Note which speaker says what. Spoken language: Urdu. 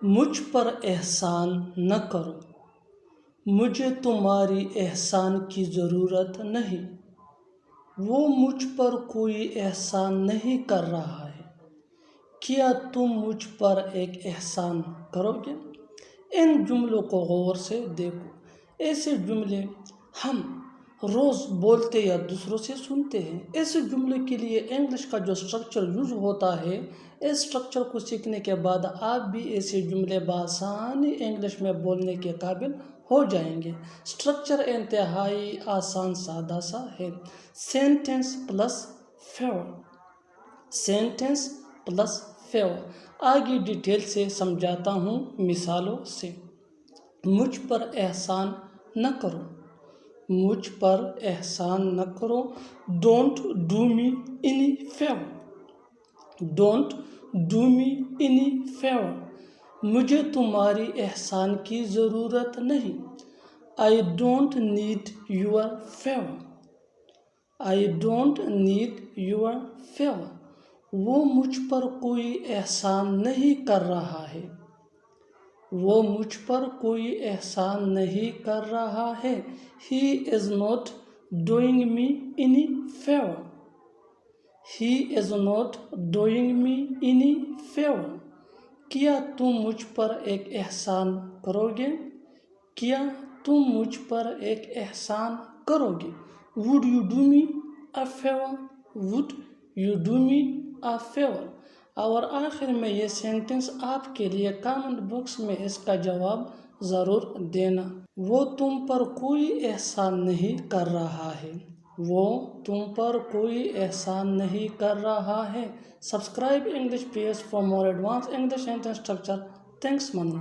Speaker 1: مجھ پر احسان نہ کرو، مجھے تمہاری احسان کی ضرورت نہیں، وہ مجھ پر کوئی احسان نہیں کر رہا ہے، کیا تم مجھ پر ایک احسان کرو گے؟ ان جملوں کو غور سے دیکھو۔ ایسے جملے ہم روز بولتے یا دوسروں سے سنتے ہیں۔ ایسے جملے کے لیے انگلش کا جو اسٹرکچر یوز ہوتا ہے، اس اسٹرکچر کو سیکھنے کے بعد آپ بھی ایسے جملے بآسانی انگلش میں بولنے کے قابل ہو جائیں گے۔ اسٹرکچر انتہائی آسان سادہ سا ہے۔ Sentence plus favour, sentence plus favour. آگے ڈیٹیل سے سمجھاتا ہوں مثالوں سے۔ مجھ پر احسان نہ کرو، مجھ پر احسان نہ کرو۔ Don't do me any favour, don't do me any favour. مجھے تمہاری احسان کی ضرورت نہیں۔ I don't need your favour, I don't need your favour. وہ مجھ پر کوئی احسان نہیں کر رہا ہے، وہ مجھ پر کوئی احسان نہیں کر رہا ہے۔ He is not doing me any favor، He is not doing me any favor۔ کیا تم مجھ پر ایک احسان کرو گے؟ کیا تم مجھ پر ایک احسان کرو گے؟ Would you do me a favor؟ Would you do me a favor؟ اور آخر میں یہ سینٹنس آپ کے لیے کامنٹ باکس میں اس کا جواب ضرور دینا۔ وہ تم پر کوئی احسان نہیں کر رہا ہے، وہ تم پر کوئی احسان نہیں کر رہا ہے۔ Subscribe English page for more advance English sentence structure. Thanks منا۔